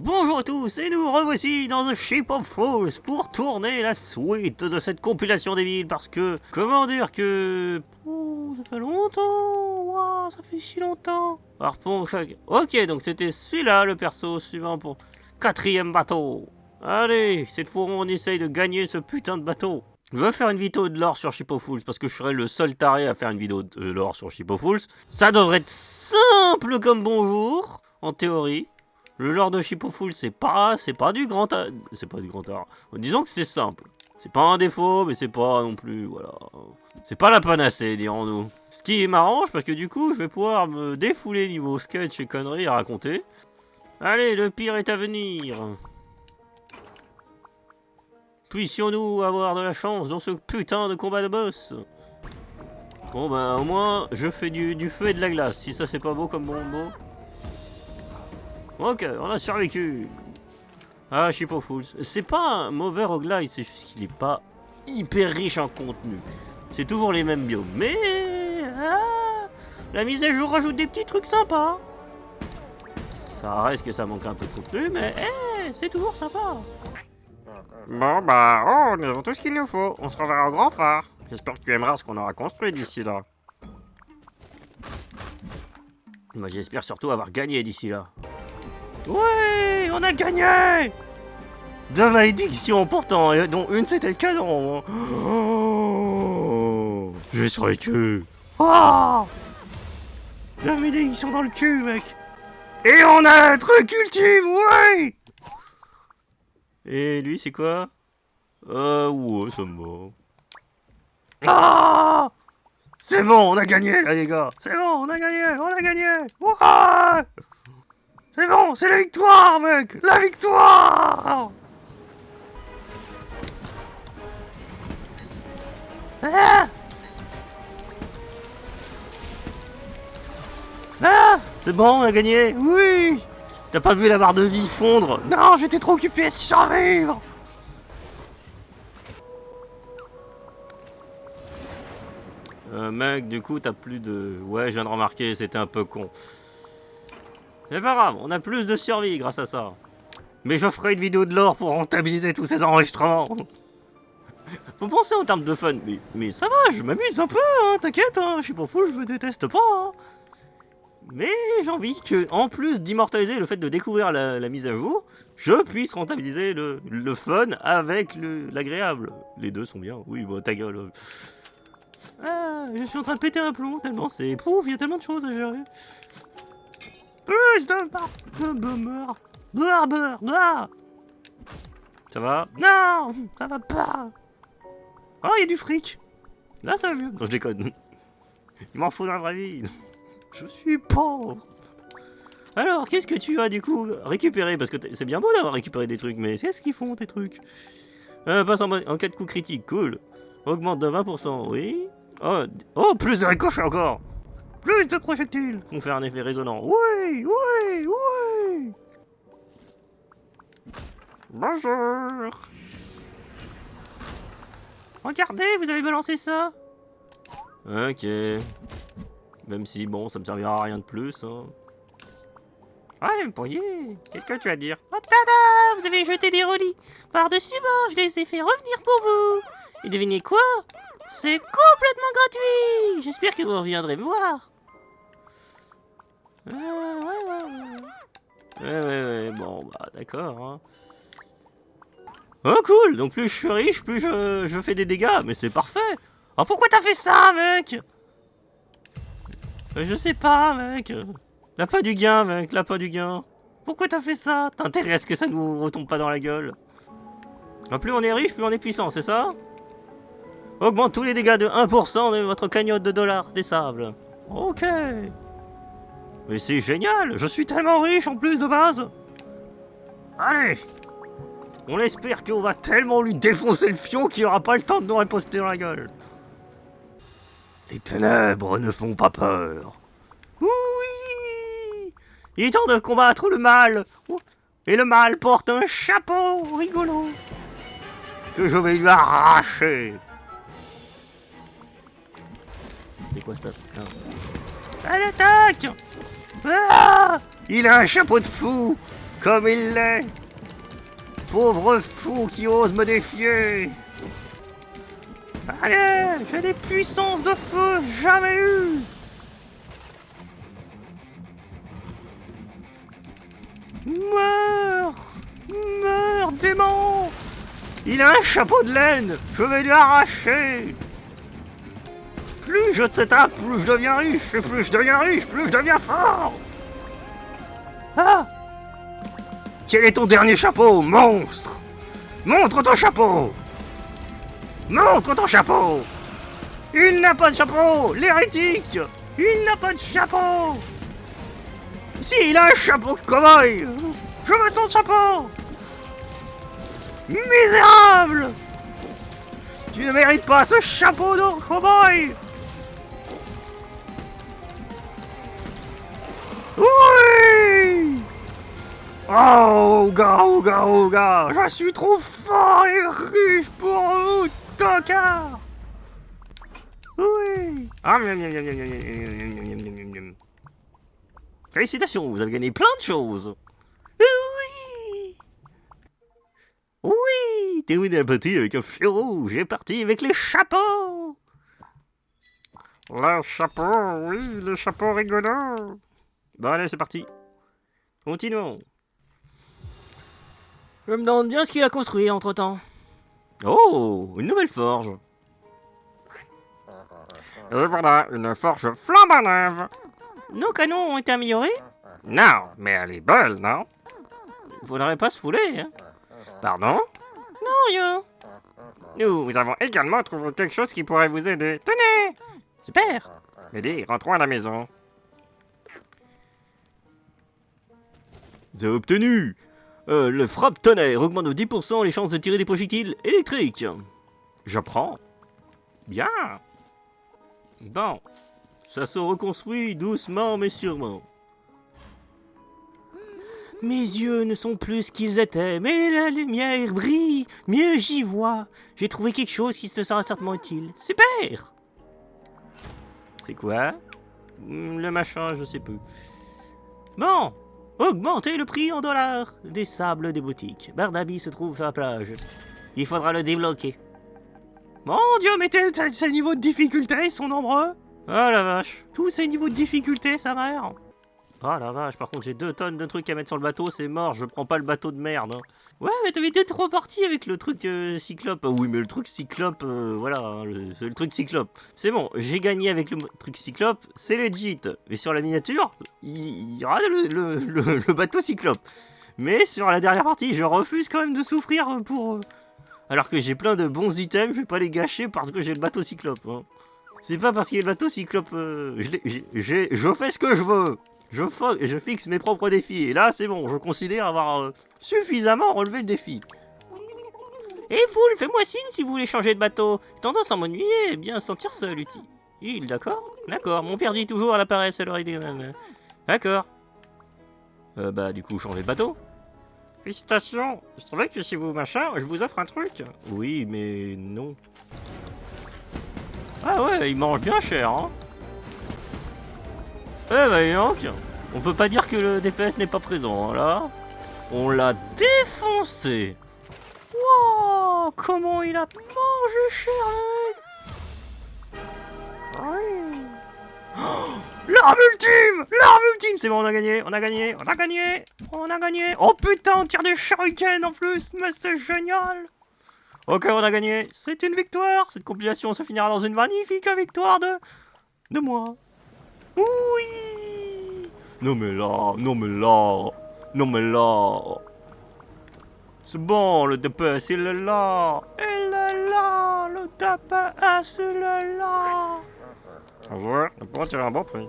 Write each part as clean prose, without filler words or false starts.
Bonjour à tous, et nous revoici dans The Shape of Fools pour tourner la suite de cette compilation des villes parce que, comment dire que... Oh, ça fait longtemps, waouh, ça fait si longtemps. Alors pour chaque... Ok, donc c'était celui-là le perso suivant pour 4e bateau. Allez, cette fois on essaye de gagner ce putain de bateau. Je veux faire une vidéo de lore sur Ship of Fools parce que je serai le seul taré à faire une vidéo de lore sur Ship of Fools. Ça devrait être simple comme bonjour, en théorie. Le lore de Ship of Fools, c'est pas du grand art. C'est pas du grand art. Disons que c'est simple. C'est pas un défaut, mais c'est pas non plus, voilà. C'est pas la panacée, dirons-nous. Ce qui m'arrange, parce que du coup, je vais pouvoir me défouler niveau sketch et conneries à raconter. Allez, le pire est à venir. Puissions-nous avoir de la chance dans ce putain de combat de boss. Bon bah, au moins, je fais du feu et de la glace. Si ça, c'est pas beau comme bonbon. Ok, on a survécu. Ah, Ship of Fools. C'est pas un mauvais roguelite, c'est juste qu'il est pas hyper riche en contenu. C'est toujours les mêmes biomes. Mais... la mise à jour rajoute des petits trucs sympas. Ça reste que ça manque un peu de contenu, mais c'est toujours sympa. Bon bah, nous avons tout ce qu'il nous faut. On se reverra au grand phare. J'espère que tu aimeras ce qu'on aura construit d'ici là. Moi j'espère surtout avoir gagné d'ici là. Ouais, on a gagné! Deux malédictions pourtant, et dont une c'était le canon. Oh, j'ai survécu. Oh, deux malédictions dans le cul, mec. Et on a un truc ultime, ouais! Et lui, c'est quoi? Ouais, ça me va. Ah! C'est bon, on a gagné, là, les gars. C'est bon, on a gagné. Ouais! C'est bon, c'est la victoire, mec! La victoire! Ah! Ah! C'est bon, on a gagné! Oui! T'as pas vu la barre de vie fondre? Non, j'étais trop occupé à survivre! Mec, du coup, t'as plus de... Ouais, je viens de remarquer, c'était un peu con. C'est pas grave, on a plus de survie grâce à ça. Mais je ferai une vidéo de lore pour rentabiliser tous ces enregistrements. Faut penser en termes de fun, mais ça va, je m'amuse un peu, hein, t'inquiète, hein, je suis pas fou, je me déteste pas. Hein. Mais j'ai envie que, en plus d'immortaliser le fait de découvrir la mise à jour, je puisse rentabiliser le fun avec l'agréable. Les deux sont bien, oui, bah ta gueule. Ah, je suis en train de péter un plomb, tellement c'est... Pouf, il y a tellement de choses à gérer. Plus de bonheur. Ça va? Non, ça va pas. Oh, il y a du fric. Là, ça va mieux. Non, je déconne. Il m'en faut dans la vraie vie. Je suis pauvre. Alors, qu'est-ce que tu as du coup récupéré? Parce que c'est bien beau d'avoir récupéré des trucs, mais qu'est-ce qu'ils font tes trucs? Passe en cas de coup critique, cool. Augmente de 20%, oui. Oh, plus de ricochets encore. Plus de projectiles. Vont faire un effet résonnant. Oui. Bonjour. Regardez, vous avez balancé ça. Ok. Même si, bon, ça me servira à rien de plus. Hein. Ouais, vous pourriez. Qu'est-ce que tu as à dire? Oh, tada! Vous avez jeté des reliques. Par-dessus moi, je les ai fait revenir pour vous. Et devinez quoi? C'est complètement gratuit. J'espère que vous reviendrez me voir. Ouais, bon, bah, d'accord, hein. Oh, cool. Donc, plus je suis riche, plus je fais des dégâts. Mais c'est parfait. Oh, pourquoi t'as fait ça, mec? Je sais pas, mec. L'appât du gain, mec, l'appât du gain. Pourquoi t'as fait ça? T'intérêt à ce que ça nous retombe pas dans la gueule. Plus on est riche, plus on est puissant, c'est ça? Augmente tous les dégâts de 1% de votre cagnotte de dollars des sables. Ok. Mais c'est génial, je suis tellement riche en plus de base. Allez. On espère qu'on va tellement lui défoncer le fion qu'il aura pas le temps de nous riposter dans la gueule. Les ténèbres ne font pas peur. Oui. Il est temps de combattre le mal. Et le mal porte un chapeau rigolo que je vais lui arracher. C'est quoi ça? À l'attaque! Ah! Il a un chapeau de fou! Comme il l'est. Pauvre fou qui ose me défier. Allez, j'ai des puissances de feu jamais eues. Meurs! Meurs, démon! Il a un chapeau de laine! Je vais lui arracher! Plus je te tape, plus je deviens riche! Et plus je deviens riche, plus je deviens fort! Ah! Quel est ton dernier chapeau, monstre? Montre ton chapeau! Montre ton chapeau! Il n'a pas de chapeau! L'hérétique! Il n'a pas de chapeau! Si, il a un chapeau de cow-boy! Je veux son chapeau! Misérable! Tu ne mérites pas ce chapeau de cow-boy! Oui! Oh gars, je suis trop fort et riche pour vous, tocard! Oui! Ah, félicitations, vous avez gagné plein de choses! Oui! Oui! Terminé la partie avec un fil rouge et parti avec les chapeaux! Les chapeaux, oui, les chapeaux rigolos! Bon allez, c'est parti. Continuons. Je me demande bien ce qu'il a construit entre-temps. Oh, une nouvelle forge. Et voilà, une forge flambant neuve. Nos canons ont été améliorés? Non, mais elle est belle, non? Vous n'aurez pas se fouler, hein? Pardon? Non, rien. Nous avons également trouvé quelque chose qui pourrait vous aider. Tenez! Super! Allez, rentrons à la maison. Vous avez obtenu le frappe tonnerre augmente de 10% les chances de tirer des projectiles électriques. J'apprends. Bien. Bon. Ça se reconstruit doucement mais sûrement. Mes yeux ne sont plus ce qu'ils étaient, mais la lumière brille, mieux j'y vois. J'ai trouvé quelque chose qui te sera certainement utile. Super! C'est quoi? Le machin, je sais plus. Bon! Augmentez le prix en dollars des sables des boutiques. Barnaby se trouve à la plage. Il faudra le débloquer. Mon Dieu, mais ces niveaux de difficulté, ils sont nombreux. Oh la vache. Tous ces niveaux de difficulté, sa mère. Oh la vache, par contre j'ai 2 tonnes de trucs à mettre sur le bateau, c'est mort, je prends pas le bateau de merde. Hein. Ouais, mais t'avais été trop parti avec le truc cyclope. Ah oui, mais le truc cyclope, voilà, hein, le truc cyclope. C'est bon, j'ai gagné avec le truc cyclope, c'est legit. Mais sur la miniature, il y aura le bateau cyclope. Mais sur la dernière partie, je refuse quand même de souffrir pour... Alors que j'ai plein de bons items, je vais pas les gâcher parce que j'ai le bateau cyclope. Hein. C'est pas parce qu'il y a le bateau cyclope... je fais ce que je veux. Je fixe mes propres défis. Et là, c'est bon, je considère avoir suffisamment relevé le défi. Et vous, fais-moi signe si vous voulez changer de bateau. J'ai tendance à m'ennuyer et bien sentir seul, utile, d'accord? D'accord, mon père dit toujours à la paresse à l'oreille des mêmes. D'accord. Bah, du coup, changer de bateau. Félicitations. Je trouvais que si vous machin, je vous offre un truc. Oui, mais non. Ah ouais, il mange bien cher, hein. Eh bah donc, on peut pas dire que le DPS n'est pas présent, hein, là. On l'a défoncé. Wow, comment il a mangé cher, le mec. Oui. Oh, l'arme ultime. C'est bon, on a gagné. Oh putain, on tire des shurikens en plus, mais c'est génial. Ok, on a gagné. C'est une victoire. Cette compilation se finira dans une magnifique victoire de moi. Oui. Non mais là. C'est bon, le DPS, il est là. Le DPS, il est là. Ouais, on pourra tirer un bon prix.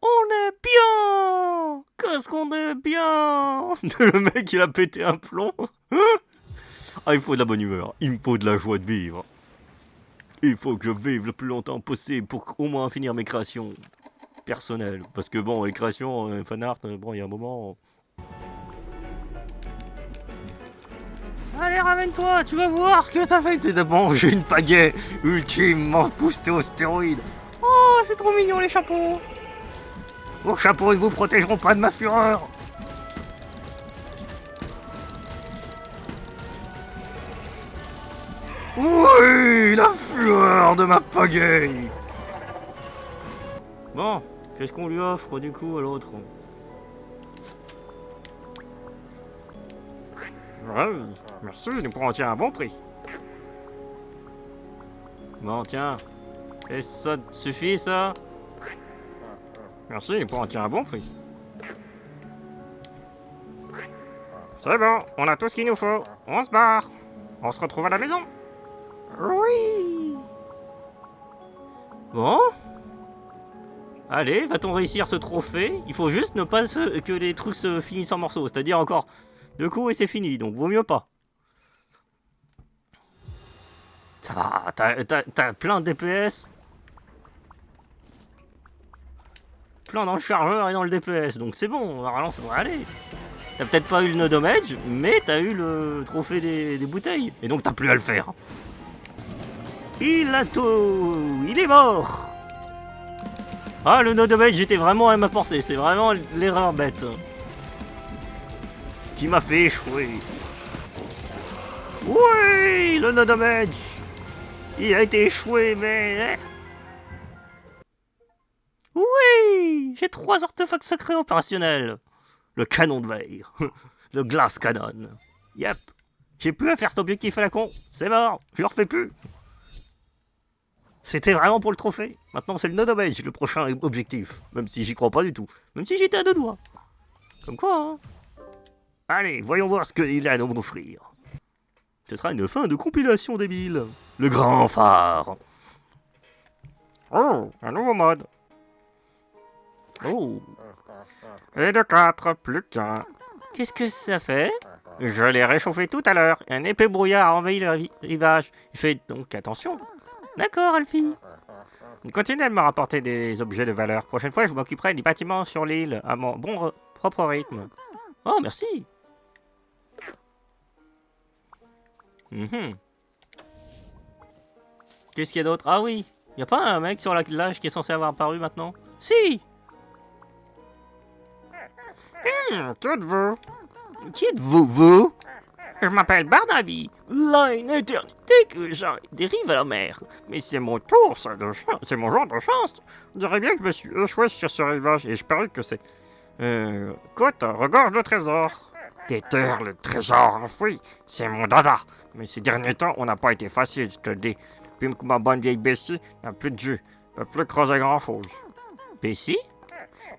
On est bien. Qu'est-ce qu'on est bien. Le mec, il a pété un plomb. Ah, il faut de la bonne humeur. Il me faut de la joie de vivre. Il faut que je vive le plus longtemps possible pour au moins finir mes créations personnelles. Parce que bon, les créations fanart, bon, il y a un moment... Allez, ramène-toi, tu vas voir ce que ça fait de manger une pagaie ultimement boostée aux stéroïdes. Oh, c'est trop mignon les chapeaux. Vos chapeaux ne vous protégeront pas de ma fureur. Oui, la fleur de ma pagaille. Bon, qu'est-ce qu'on lui offre du coup à l'autre? Ouais, merci, nous pourrons en tirer un bon prix. Bon, tiens. Et ça te suffit, ça? Merci, nous pourrons en tirer un bon prix. C'est bon, on a tout ce qu'il nous faut. On se barre. On se retrouve à la maison. Oui. Bon. Allez, va-t-on réussir ce trophée? Il faut juste ne pas que les trucs se finissent en morceaux. C'est-à-dire encore 2 coups et c'est fini. Donc vaut mieux pas. Ça va, t'as plein de DPS. Plein dans le chargeur et dans le DPS. Donc c'est bon, normalement ça devrait aller. T'as peut-être pas eu le no damage, mais t'as eu le trophée des bouteilles. Et donc t'as plus à le faire. Il a tout. Il est mort. Ah, le no damage était vraiment à ma portée. C'est vraiment l'erreur bête qui m'a fait échouer. Oui, le no damage. Il a été échoué, mais... Oui, j'ai 3 artefacts secrets opérationnels. Le canon de verre. Le glass cannon. Yep. J'ai plus à faire cet objectif à la con. C'est mort. Je le refais plus. C'était vraiment pour le trophée. Maintenant, c'est le no damage, le prochain objectif. Même si j'y crois pas du tout. Même si j'étais à 2 doigts. Comme quoi, hein. Allez, voyons voir ce qu'il a à nous offrir. Ce sera une fin de compilation débile. Le grand phare. Oh, un nouveau mode. Oh. Et de 4, plus qu'un. Qu'est-ce que ça fait? Je l'ai réchauffé tout à l'heure. Un épais brouillard a envahi le rivage. Faites donc attention. D'accord, Alfie. Continuez de me rapporter des objets de valeur. Prochaine fois, je m'occuperai des bâtiments sur l'île à mon propre rythme. Oh, merci. Qu'est-ce qu'il y a d'autre? Ah oui. Y a pas un mec sur la plage qui est censé avoir apparu maintenant? Si. Qui êtes-vous? Qui êtes-vous, vous? Je m'appelle Barnaby. Là, une éternité que j'arrive dérive à la mer. Mais c'est mon tour, ça, c'est mon genre de chance. Je dirais bien que je me suis échoué sur ce rivage et je parie que c'est... côte regorge de trésors. Déterre le trésor enfoui, c'est mon dada. Mais ces derniers temps, on n'a pas été facile, je te le dis. Puis que ma bonne vieille Bessie n'a plus de jus, ne peut plus creuser grand-chose. Bessie?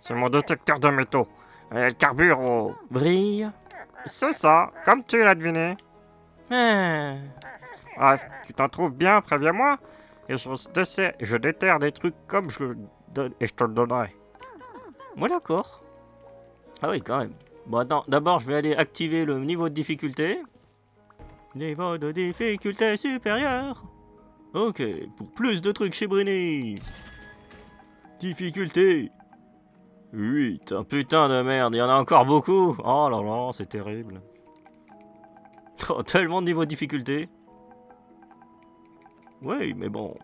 C'est mon détecteur de métaux. Elle carbure au... Vrille? C'est ça, comme tu l'as deviné. Bref, tu t'en trouves bien, préviens-moi. Et je déterre des trucs comme je te le donnerai. Moi d'accord. Ah oui, quand même. Bon, attends, d'abord je vais aller activer le niveau de difficulté. Niveau de difficulté supérieur. Ok, pour plus de trucs chez Brini. Difficulté 8. Oh, putain de merde, il y en a encore beaucoup. Oh là là, c'est terrible. Oh, tellement de niveau de difficulté. Oui, mais bon.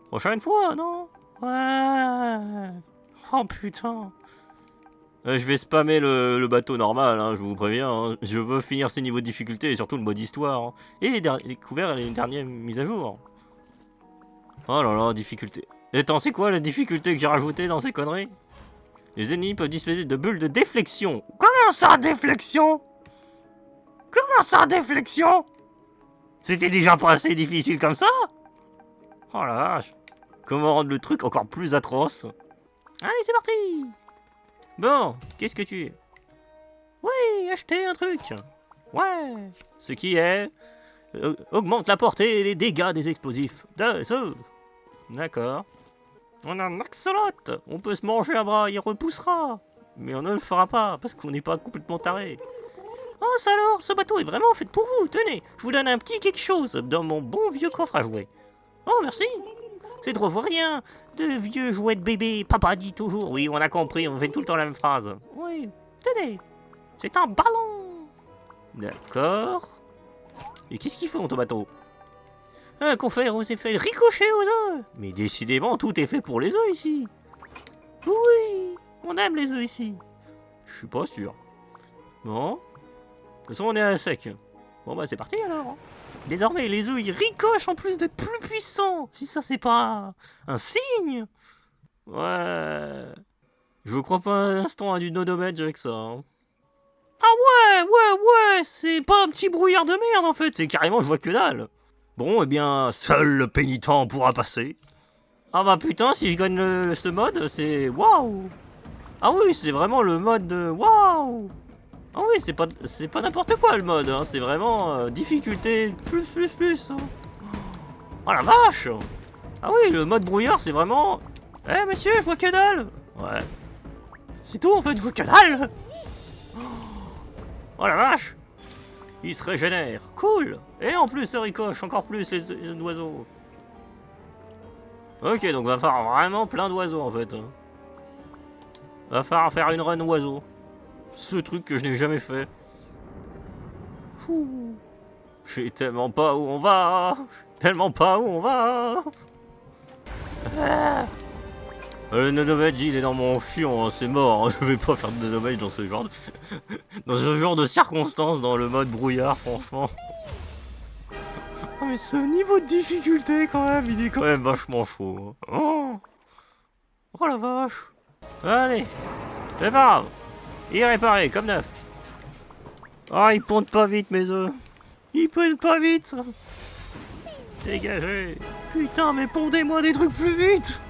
Prochaine fois, non? Ouais. Oh putain. Je vais spammer le bateau normal, hein, je vous préviens. Hein. Je veux finir ces niveaux de difficulté et surtout le mode histoire. Hein. Et découvert les dernières mises à jour. Oh là là, difficulté. Et attends, c'est quoi la difficulté que j'ai rajoutée dans ces conneries? Les ennemis peuvent disposer de bulles de déflexion. Comment ça, déflexion? Comment ça, déflexion? C'était déjà pas assez difficile comme ça? Oh la vache. Comment rendre le truc encore plus atroce? Allez, c'est parti! Bon, qu'est-ce que tu es? Oui, acheter un truc. Ouais. Ce qui est... augmente la portée et les dégâts des explosifs. D'accord. On a un axolote. On peut se manger un bras, il repoussera. Mais on ne le fera pas, parce qu'on n'est pas complètement taré. Oh, ça alors, ce bateau est vraiment fait pour vous. Tenez, je vous donne un petit quelque chose dans mon bon vieux coffre à jouets. Oh, merci. C'est trop rien. De vieux jouets de bébé. Papa dit toujours. Oui, on a compris, on fait tout le temps la même phrase. Oui, tenez. C'est un ballon. D'accord. Et qu'est-ce qu'ils font, ton bateau? Un confère aux effets ricochés aux œufs. Mais décidément, tout est fait pour les œufs ici. Oui, on aime les œufs ici. Je suis pas sûr. Bon. De toute façon, on est à sec. Bon, bah, c'est parti alors. Désormais, les œufs, ils ricochent en plus d'être plus puissants. Si ça, c'est pas un signe. Ouais. Je crois pas un instant à du no damage avec ça. Hein. Ah ouais, c'est pas un petit brouillard de merde en fait, c'est carrément je vois que dalle. Bon, eh bien, seul le pénitent pourra passer. Ah bah putain, si je gagne ce mode, c'est waouh. Ah oui, c'est vraiment le mode de waouh. Ah oui, c'est pas n'importe quoi le mode, hein. C'est vraiment difficulté plus. Hein. Oh la vache. Ah oui, le mode brouillard, c'est vraiment... Eh monsieur, je vois que dalle. Ouais. C'est tout en fait, je vois que dalle. Oh la vache. Il se régénère. Cool. Et en plus, ça ricoche encore plus les oiseaux. Ok, donc va falloir vraiment plein d'oiseaux en fait. Va falloir faire une run oiseau. Ce truc que je n'ai jamais fait. Je sais tellement pas où on va. Tellement pas où on va. Le nonomage il est dans mon fion, hein, c'est mort. Hein. Je vais pas faire de nonomage dans ce genre de... dans ce genre de circonstances dans le mode brouillard, franchement. Oh, mais ce niveau de difficulté quand même, il est quand même vachement chaud. Hein. Oh la vache. Allez, c'est pas grave. Il est réparé, comme neuf. Oh, ils pondent pas vite mes œufs. Ils pondent pas vite. Dégagez. Putain, mais pondez-moi des trucs plus vite.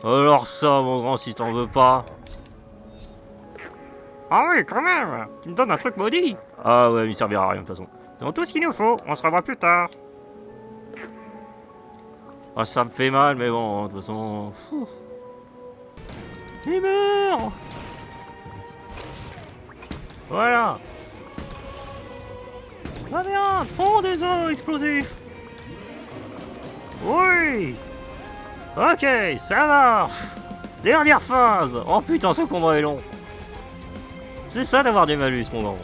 Alors ça, mon grand, si t'en veux pas. Ah oui, quand même. Tu me donnes un truc maudit. Ah ouais, il servira à rien de toute façon. C'est tout ce qu'il nous faut. On se revoit plus tard. Ah, ça me fait mal, mais bon, de toute façon... Il meurt. Voilà. Va bien, fond des os explosifs. Oui. Ok, ça marche. Dernière phase. Oh putain, ce combat est long. C'est ça d'avoir des malus, mon grand.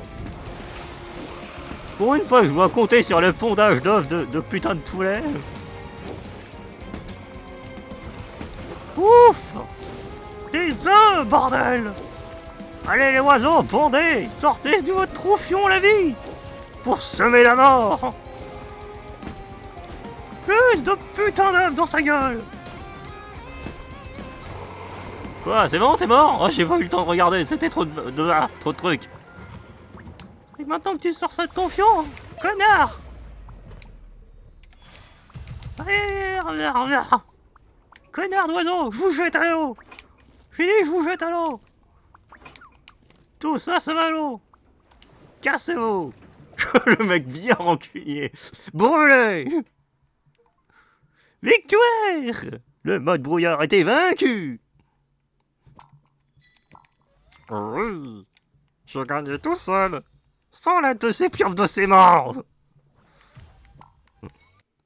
Pour une fois, je dois compter sur le pondage d'œufs de putain de poulet. Ouf. Des œufs, bordel. Allez les oiseaux, pondez. Sortez de votre troufion, la vie. Pour semer la mort. Plus de putain d'œufs dans sa gueule. Quoi, c'est bon, t'es mort? Oh, j'ai pas eu le temps de regarder, c'était trop trop de trucs. Et maintenant que tu sors ça de ton fion, connard. Allez, reviens. Connard d'oiseau, je vous jette à l'eau. Fini, je vous jette à l'eau. Tout ça, ça va à l'eau. Cassez-vous. Le mec bien rancunier. Brûlé. Victoire. Le mode brouillard était vaincu. Oui, je gagnais tout seul, sans l'aide de ces pieuvres de ces morts.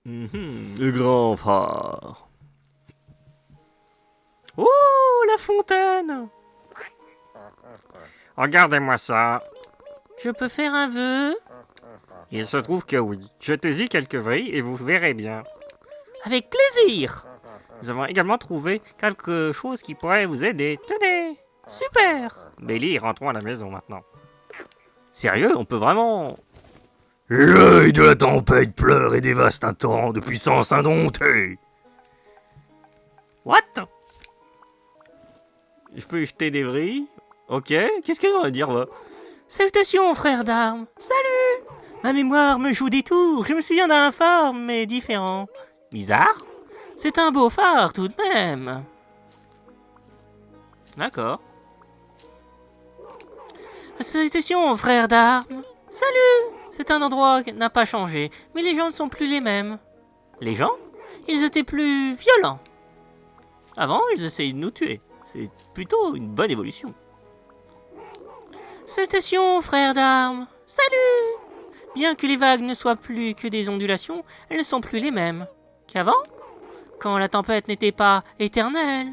Le grand phare. Oh, la fontaine. Regardez-moi ça. Je peux faire un vœu? Il se trouve que oui. Jetez-y quelques vrilles et vous verrez bien. Avec plaisir. Nous avons également trouvé quelque chose qui pourrait vous aider. Tenez. Super. Belly, rentrons à la maison maintenant. Sérieux, on peut vraiment... L'œil de la tempête pleure et dévaste un torrent de puissance indomptée. What? Je peux jeter des vrilles? Ok, qu'est-ce qu'elle va dire, là? Salutations, frère d'armes. Salut. Ma mémoire me joue des tours. Je me souviens d'un phare, mais différent. Bizarre? C'est un beau phare, tout de même. D'accord. Salutations, frère d'armes. Salut. C'est un endroit qui n'a pas changé, mais les gens ne sont plus les mêmes. Les gens? Ils étaient plus violents. Avant, ils essayaient de nous tuer. C'est plutôt une bonne évolution. Salutations, frère d'armes. Salut. Bien que les vagues ne soient plus que des ondulations, elles ne sont plus les mêmes qu'avant, quand la tempête n'était pas éternelle.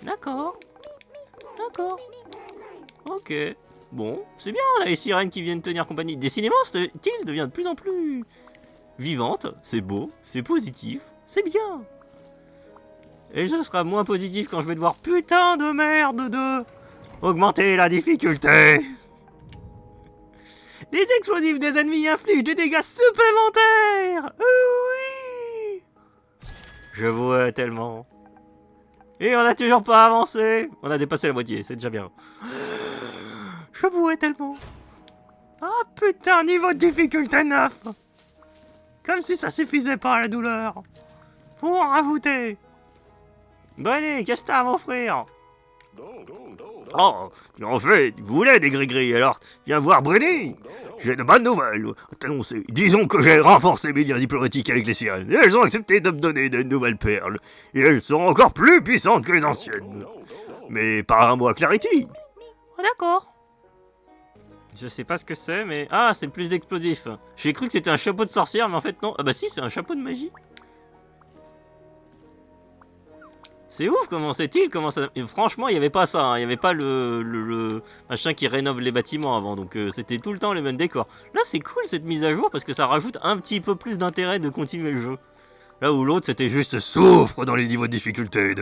D'accord. Ok. Bon, c'est bien, là, les sirènes qui viennent tenir compagnie. Décidément, cette île devient de plus en plus vivante. C'est beau, c'est positif, c'est bien. Et ce sera moins positif quand je vais devoir putain de merde de augmenter la difficulté. Les explosifs des ennemis infligent des dégâts supplémentaires. Oui. Je vois tellement. Et on a toujours pas avancé. On a dépassé la moitié, c'est déjà bien. Je vois tellement. Ah putain, niveau de difficulté 9. Comme si ça suffisait pas à la douleur. Faut en rajouter. Bon allez, qu'est-ce que t'as à m'offrir? Oh, en fait, vous voulez des gris-gris, alors viens voir Brenny. J'ai de bonnes nouvelles à t'annoncer. Disons que j'ai renforcé mes liens diplomatiques avec les sirènes, et elles ont accepté de me donner de nouvelles perles, et elles seront encore plus puissantes que les anciennes. Mais par un mot à Clarity. Oh, d'accord. Je sais pas ce que c'est, mais... Ah, c'est plus d'explosifs. J'ai cru que c'était un chapeau de sorcière, mais en fait non. Ah bah si, c'est un chapeau de magie. C'est ouf, comment c'est-il, comment ça... Et franchement, il n'y avait pas ça, hein. Il n'y avait pas le machin qui rénove les bâtiments avant, donc c'était tout le temps les mêmes décors. Là, c'est cool cette mise à jour, parce que ça rajoute un petit peu plus d'intérêt de continuer le jeu. Là où l'autre, c'était juste souffre dans les niveaux de difficulté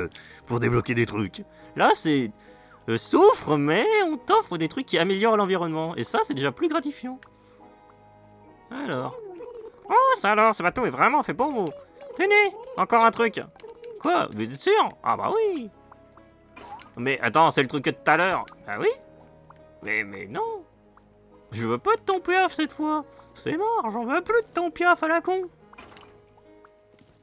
pour débloquer des trucs. Là, c'est... souffre, mais on t'offre des trucs qui améliorent l'environnement, et ça, c'est déjà plus gratifiant. Alors... Oh, ça alors, ce bateau est vraiment fait pour vous. Tenez, encore un truc. Quoi? Vous êtes sûr? Ah bah oui. Mais attends, c'est le truc de tout à l'heure. Ah oui? Mais non. Je veux pas de ton piaf cette fois. C'est mort, j'en veux plus de ton piaf à la con.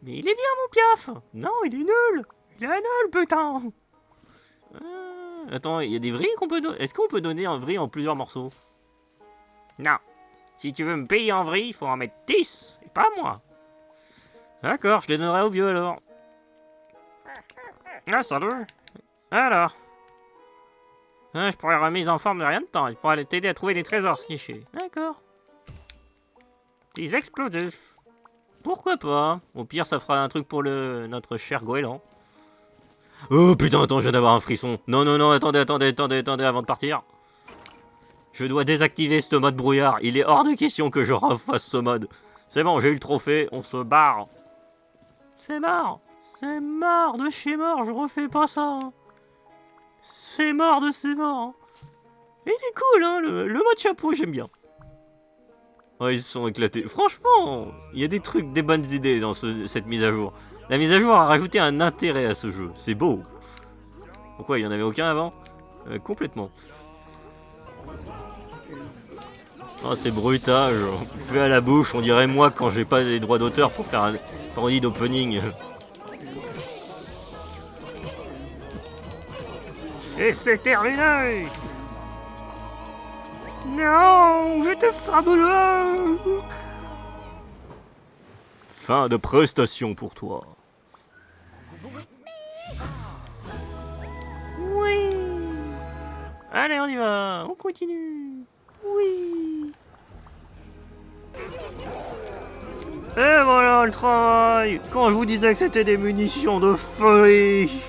Mais il est bien mon piaf. Non, il est nul. Il est nul, putain. Attends, il y a des vrilles qu'on peut donner. Est-ce qu'on peut donner un vrille en plusieurs morceaux? Non. Si tu veux me payer en vrille, il faut en mettre 10, et pas moi. D'accord, je les donnerai au vieux alors. Ah, salut. Alors. Ah, je pourrais remise en forme de rien de temps. Il pourrait t'aider à trouver des trésors cachés. D'accord. Des explosifs. Pourquoi pas? Au pire, ça fera un truc pour notre cher goéland. Oh putain, attends, je viens d'avoir un frisson. Non, non, non, attendez avant de partir. Je dois désactiver ce mode brouillard. Il est hors de question que je refasse ce mode. C'est bon, j'ai eu le trophée, on se barre. C'est mort. C'est mort de chez mort, je refais pas ça. C'est mort de chez mort. Il est cool, hein, le mode chapeau, j'aime bien. Oh, ils se sont éclatés. Franchement, il y a des trucs, des bonnes idées dans cette mise à jour. La mise à jour a rajouté un intérêt à ce jeu. C'est beau. Pourquoi, il n'y en avait aucun avant? Complètement. Oh, c'est bruitage. Fait à la bouche, on dirait moi quand j'ai pas les droits d'auteur pour faire un parodie d'opening. Et c'est terminé. Non, j'étais fabuleux. Fin de prestation pour toi. Oui. Allez, on y va, on continue. Oui. Et voilà le travail. Quand je vous disais que c'était des munitions de folie.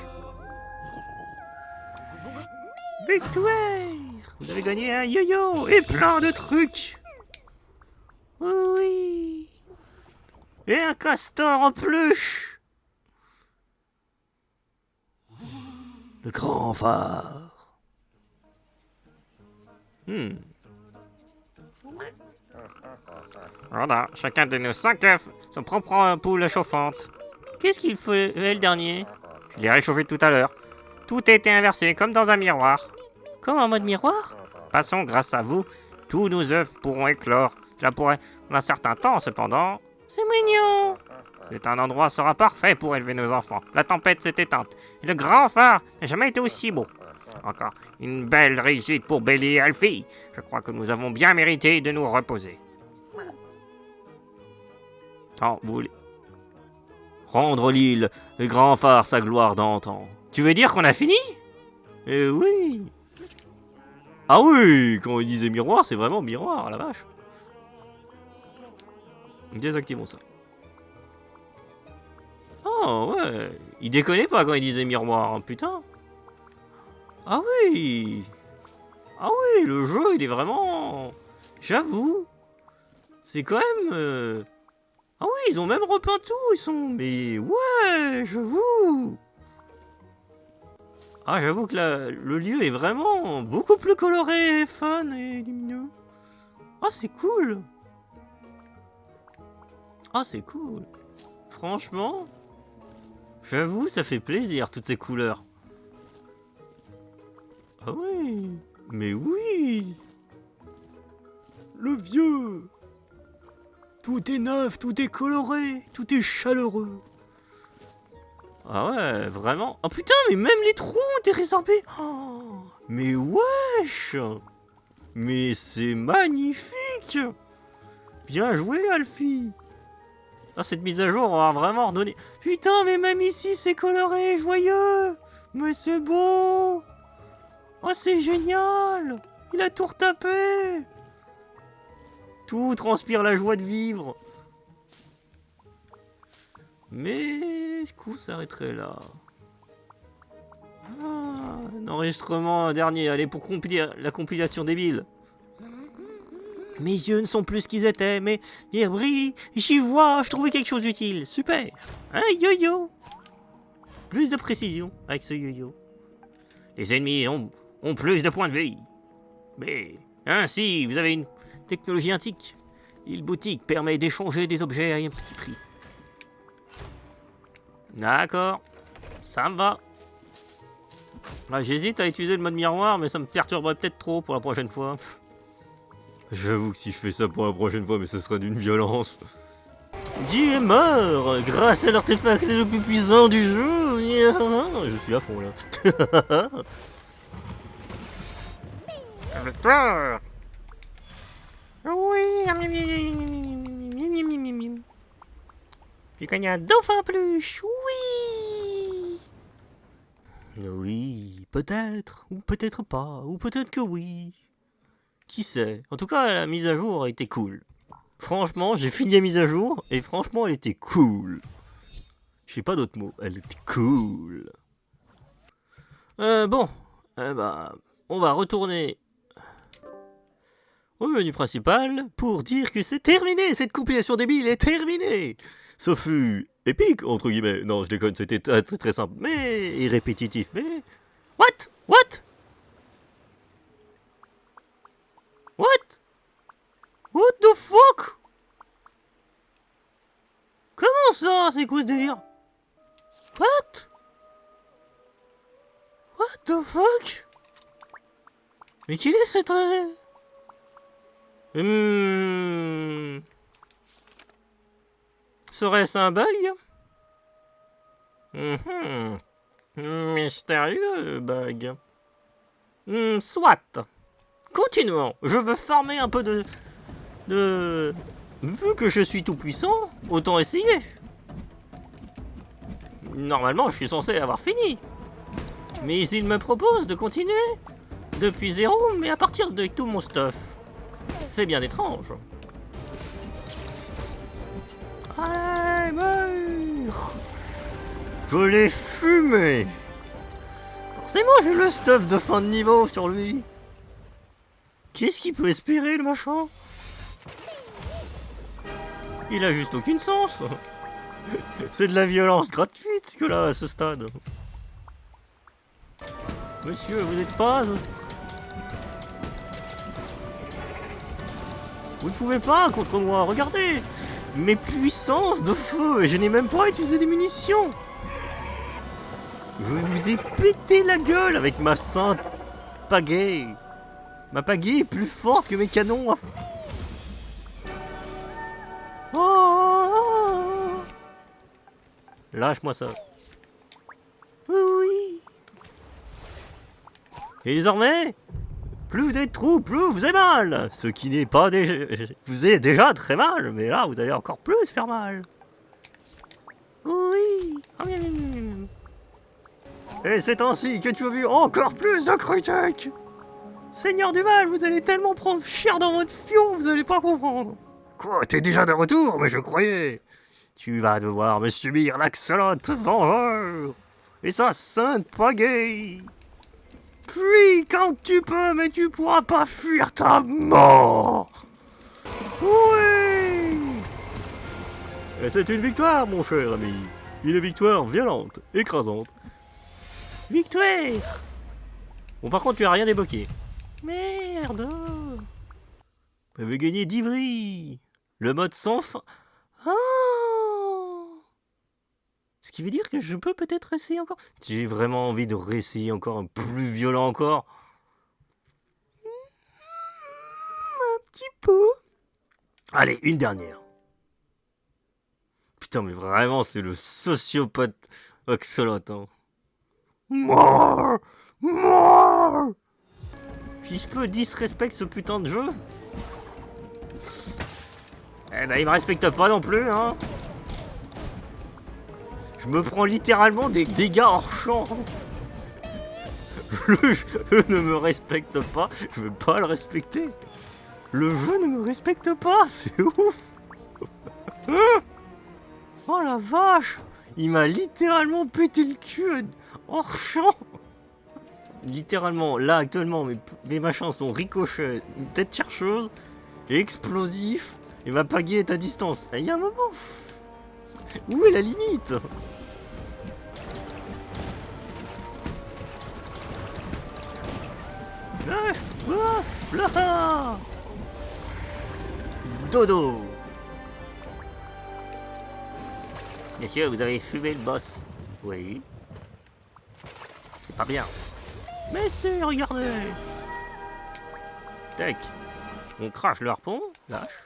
Victoire! Vous avez gagné un yo-yo et plein de trucs! Oui! Et un castor en peluche! Le grand phare! Voilà, chacun de nos 5 œufs, son propre ampoule chauffante. Qu'est-ce qu'il fait le dernier? Je l'ai réchauffé tout à l'heure. Tout a été inversé, comme dans un miroir. Comme en mode miroir? Passons, grâce à vous, tous nos œufs pourront éclore. Cela pourrait en un certain temps, cependant. C'est mignon! Cet endroit sera parfait pour élever nos enfants. La tempête s'est éteinte, et le grand phare n'a jamais été aussi beau. Encore une belle réussite pour Belly et Alfie. Je crois que nous avons bien mérité de nous reposer. Oh, vous voulez... Rendre l'île, le grand phare, sa gloire d'antan. Tu veux dire qu'on a fini? Eh oui. Ah oui, quand il disait miroir, c'est vraiment miroir, la vache. Désactivons ça. Oh ouais, il déconnait pas quand il disait miroir, hein, putain. Ah oui. Ah oui, le jeu, il est vraiment... J'avoue. C'est quand même... Ah oui, ils ont même repeint tout, ils sont... Mais ouais, j'avoue. Ah, j'avoue que le lieu est vraiment beaucoup plus coloré, fun et lumineux. Ah, c'est cool. Ah, c'est cool. Franchement, j'avoue, ça fait plaisir, toutes ces couleurs. Ah oui, mais oui. Le vieux. Tout est neuf, tout est coloré, tout est chaleureux. Ah ouais, vraiment. Oh putain, mais même les trous ont été résorbés. Oh, mais wesh. Mais c'est magnifique. Bien joué, Alfie. Ah, cette mise à jour, on va vraiment redonner... Putain, mais même ici, c'est coloré, joyeux. Mais c'est beau. Oh, c'est génial. Il a tout retapé. Tout transpire la joie de vivre. Mais du coup, ça s'arrêterait là. Ah, un enregistrement dernier, allez, pour la compilation débile. Mes yeux ne sont plus ce qu'ils étaient, mais ils brillent, j'y vois, je trouvais quelque chose d'utile, super. Un yo-yo. Plus de précision avec ce yo-yo. Les ennemis ont plus de points de vie. Mais ainsi, vous avez une technologie antique. Il boutique permet d'échanger des objets à un petit prix. D'accord, ça me va. Ah, j'hésite à utiliser le mode miroir, mais ça me perturberait peut-être trop pour la prochaine fois. J'avoue que si je fais ça pour la prochaine fois, mais ce serait d'une violence. Dieu est mort grâce à l'artefact le plus puissant du jeu. Je suis à fond là. Victoire. Oui. J'ai gagné un dauphin pluche. Oui. Oui, peut-être, ou peut-être pas, ou peut-être que oui. Qui sait? En tout cas, la mise à jour a été cool. Franchement, j'ai fini la mise à jour, et franchement, elle était cool. J'ai pas d'autres mots, elle était cool. Bon, on va retourner au menu principal pour dire que c'est terminé, cette compilation débile est terminée. Ça fut épique, entre guillemets. Non, je déconne, c'était très, très simple, mais répétitif, mais... What? What the fuck? Comment ça? C'est quoi ce délire? What the fuck? Mais quel est cette... Serait-ce un bug? Mystérieux bug. Soit. Continuons. Je veux farmer un peu de... Vu que je suis tout puissant, autant essayer. Normalement, je suis censé avoir fini. Mais il me propose de continuer depuis zéro, mais à partir de tout mon stuff. C'est bien étrange. Allez, meurs! Je l'ai fumé. Forcément, j'ai le stuff de fin de niveau sur lui. Qu'est-ce qu'il peut espérer, le machin? Il a juste aucune sens. C'est de la violence gratuite que là, à ce stade. Monsieur, vous n'êtes pas... Vous ne pouvez pas contre moi, regardez! Mes puissances de feu, et je n'ai même pas utilisé des munitions! Je vous ai pété la gueule avec ma sainte pagaie! Ma pagaie est plus forte que mes canons! Oh! Lâche-moi ça! Oui! Et désormais, plus vous êtes trop, plus vous avez mal. Ce qui n'est pas déjà... Vous avez déjà très mal, mais là, vous allez encore plus faire mal. Oui. Et c'est ainsi que tu as vu encore plus de critiques. Seigneur du mal, vous allez tellement prendre cher dans votre fion, vous allez pas comprendre. Quoi, t'es déjà de retour, mais je croyais. Tu vas devoir me subir l'axolote vengeur. Et sa sainte pagaie. Fuis quand tu peux, mais tu pourras pas fuir ta mort. Oui. Et c'est une victoire, mon cher ami. Une victoire violente, écrasante. Victoire. Bon, par contre, tu as rien débloqué. Merde. Vous avez gagné d'Ivry. Le mode sans fin. Ah, ce qui veut dire que je peux peut-être essayer encore. J'ai vraiment envie de réessayer encore un plus violent encore. Un petit peu. Allez, une dernière. Putain, mais vraiment, c'est le sociopathe Axolot. Hein. Mort. Puis je peux disrespecter ce putain de jeu. Eh ben, il me respecte pas non plus, hein. Je me prends littéralement des dégâts hors champ. Le jeu ne me respecte pas, je veux pas le respecter. Le jeu ne me respecte pas, c'est ouf. Oh la vache, il m'a littéralement pété le cul hors champ. Littéralement, là actuellement, mes machins sont ricochets, une tête chercheuse, et explosif, et ma pagaie est à distance. Il y a un moment. Où est la limite? Là. Dodo. Monsieur, vous avez fumé le boss. Oui. C'est pas bien. Mais c'est, regardez. Tac. On crache le harpon, lâche.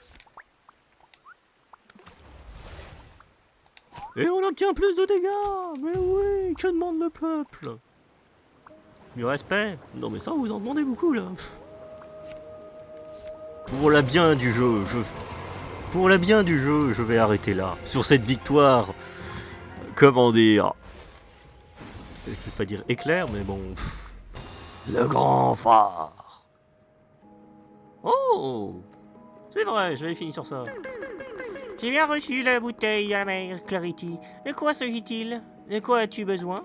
Et on obtient plus de dégâts. Mais oui, que demande le peuple? Du respect? Non mais ça, vous en demandez beaucoup là. Pour la bien du jeu, je vais arrêter là. Sur cette victoire, comment dire, je vais pas dire éclair, mais bon, le grand phare. Oh, c'est vrai, j'avais fini sur ça. J'ai bien reçu la bouteille à la mer, Clarity. De quoi s'agit-il? De quoi as-tu besoin?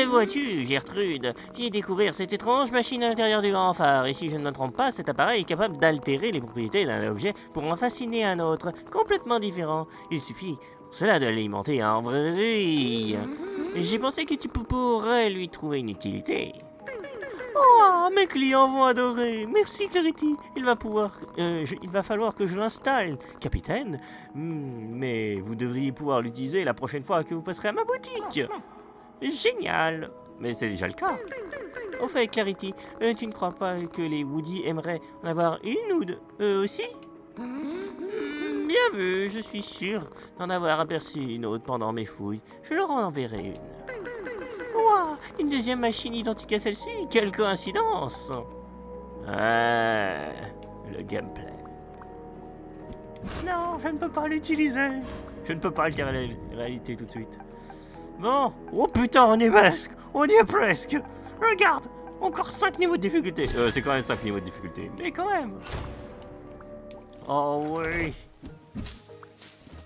Vois-tu, Gertrude, j'ai découvert cette étrange machine à l'intérieur du grand phare, et si je ne me trompe pas, cet appareil est capable d'altérer les propriétés d'un objet pour en fasciner un autre, complètement différent. Il suffit pour cela de l'alimenter en vrille. J'ai pensé que tu pourrais lui trouver une utilité. Oh, mes clients vont adorer. Merci, Clarity. Il va falloir que je l'installe, capitaine. Mais vous devriez pouvoir l'utiliser la prochaine fois que vous passerez à ma boutique. Génial. Mais c'est déjà le cas. Au fait, Clarity, tu ne crois pas que les Woody aimeraient en avoir une ou deux aussi? Bien vu, je suis sûr d'en avoir aperçu une autre pendant mes fouilles. Je leur en enverrai une. Ouah, une deuxième machine identique à celle-ci? Quelle coïncidence! Le gameplay. Non, je ne peux pas l'utiliser. Je ne peux pas le dire à la réalité tout de suite. Bon, oh putain, on y est presque. Regarde, encore 5 niveaux de difficulté. C'est quand même 5 niveaux de difficulté, mais quand même. Oh oui.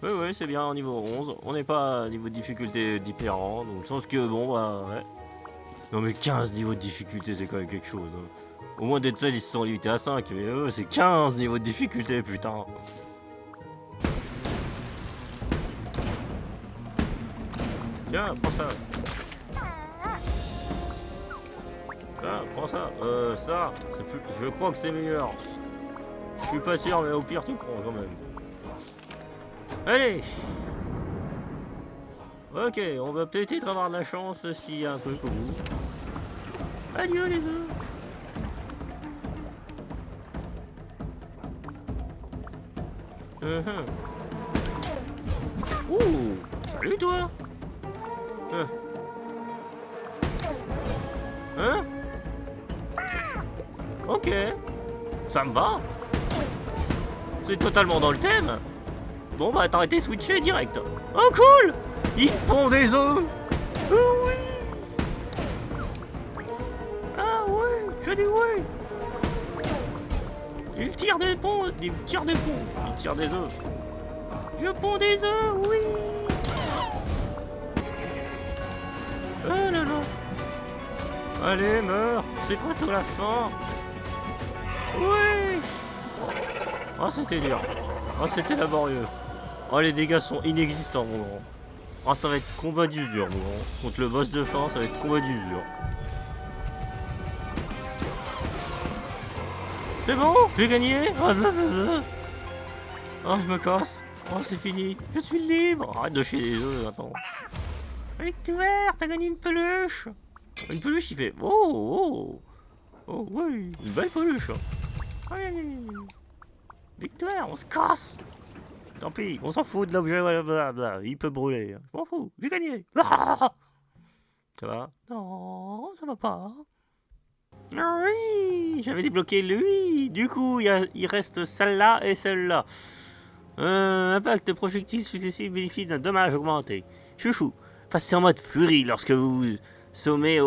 Oui, c'est bien, niveau 11. On n'est pas à niveau de difficulté différent, donc je pense que bon, bah, ouais. Non mais 15 niveaux de difficulté, c'est quand même quelque chose. Hein. Au moins Dead Cells, ils se sont limités à 5, mais eux, c'est 15 niveaux de difficulté, putain. Tiens, prends ça. Tiens, prends ça. Ça, je crois que c'est meilleur. Je suis pas sûr, mais au pire, tu prends quand même. Allez. Ok, on va peut-être avoir de la chance s'il y a un truc au bout. Adieu les œufs. Ouh, salut toi. Hein? Ok, ça me va. C'est totalement dans le thème. Bon bah t'as été switché direct. Oh cool. Ils pondent des œufs. Oh oui. Ah ouais, je dis oui. Ils tirent des ponts, ils tirent des œufs. Je ponds des œufs, oui. Oh là là. Allez, meurs. C'est bientôt la fin. Oui. Oh, c'était dur. Oh, c'était laborieux. Oh, les dégâts sont inexistants, mon grand. Oh, ça va être combat du dur, mon grand. Contre le boss de fin, ça va être combat du dur. C'est bon, j'ai gagné. Oh, je me casse. Oh, c'est fini. Je suis libre. Arrête de chier les œufs, attends. Victoire, t'as gagné une peluche. Une peluche qui fait... Oh, oh. Oh, oui, une belle peluche. Oui. Victoire, on se casse. Tant pis, on s'en fout de l'objet, blablabla. Il peut brûler. Je m'en fous, j'ai gagné. Ah, ça va? Non, ça va pas. Ah oui, j'avais débloqué lui. Du coup, il reste celle-là et celle-là. Impact projectile successif bénéficie d'un dommage augmenté. Chouchou, passez en mode furie lorsque vous sommez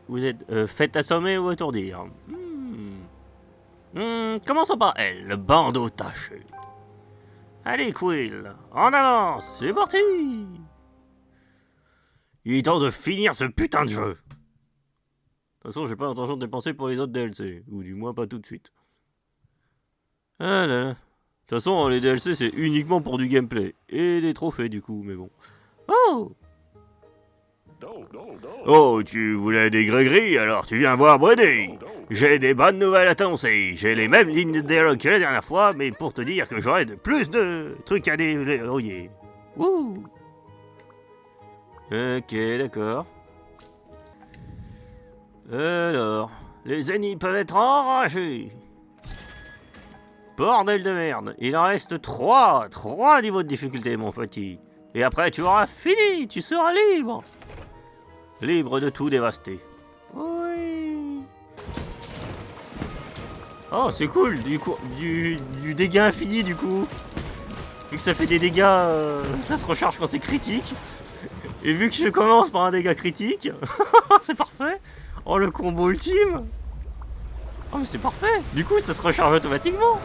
vous êtes faites assommer ou étourdir. Commençons par elle, le bandeau taché. Allez, Quill, en avance, c'est parti. Il est temps de finir ce putain de jeu. De toute façon, j'ai pas l'intention de dépenser pour les autres DLC, ou du moins pas tout de suite. Ah là là. De toute façon, les DLC c'est uniquement pour du gameplay, et des trophées du coup, mais bon. Oh! Oh, tu voulais des gris-gris, alors tu viens voir Brady. J'ai des bonnes nouvelles à t'annoncer. J'ai les mêmes lignes de dialogue que la dernière fois, mais pour te dire que j'aurai plus de trucs à déverrouiller. Wouh! Ok, d'accord. Alors, les ennemis peuvent être enragés. Bordel de merde, il en reste 3 niveaux de difficulté, mon petit. Et après, tu auras fini, tu seras libre. Libre de tout dévaster. Oui. Oh, c'est cool, du dégât infini, du coup. Vu que ça fait des dégâts, ça se recharge quand c'est critique. Et vu que je commence par un dégât critique, c'est parfait. Oh, le combo ultime. Oh, mais c'est parfait. Du coup, ça se recharge automatiquement.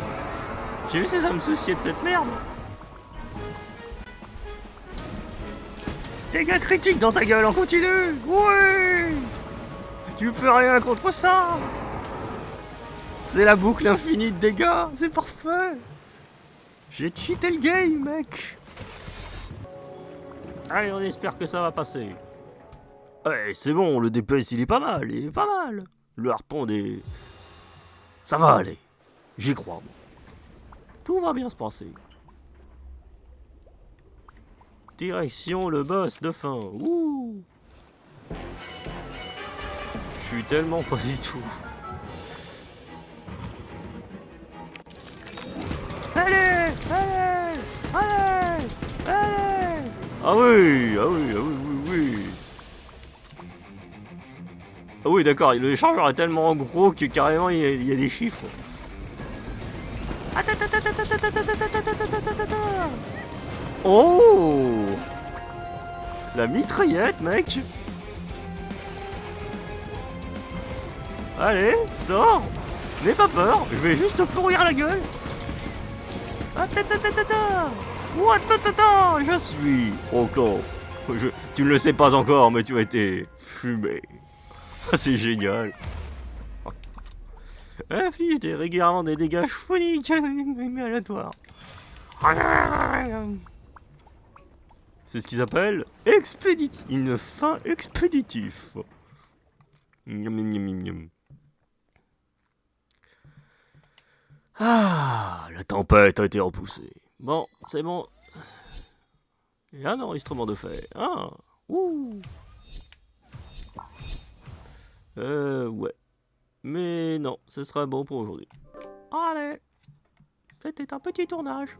J'ai vu ça me soucier de cette merde. Dégâts critiques dans ta gueule en continu. Oui. Tu peux rien contre ça. C'est la boucle infinie de dégâts. C'est parfait. J'ai cheaté le game, mec. Allez, on espère que ça va passer. Ouais, c'est bon, le DPS il est pas mal, Le harpon des... Ça va aller. J'y crois. Tout va bien se passer. Direction le boss de fin. Ouh. Je suis tellement pas du tout. Allez. Ah oui. Ah oui, d'accord, le chargeur est tellement gros que carrément il y a des chiffres. Oh! La mitraillette, mec! Allez, sors! N'aie pas peur, je vais juste te pourrir la gueule! Je suis encore. Tu ne le sais pas encore, mais tu as été fumé. C'est génial. Inflige régulièrement des dégâts phoniques mais aléatoires. C'est ce qu'ils appellent expéditif. Une fin expéditif. Ah, la tempête a été repoussée. Bon, c'est bon. Il y a un enregistrement de fait. Ah, ouh. Ouais. Mais non, ce sera bon pour aujourd'hui. Allez, c'était un petit tournage.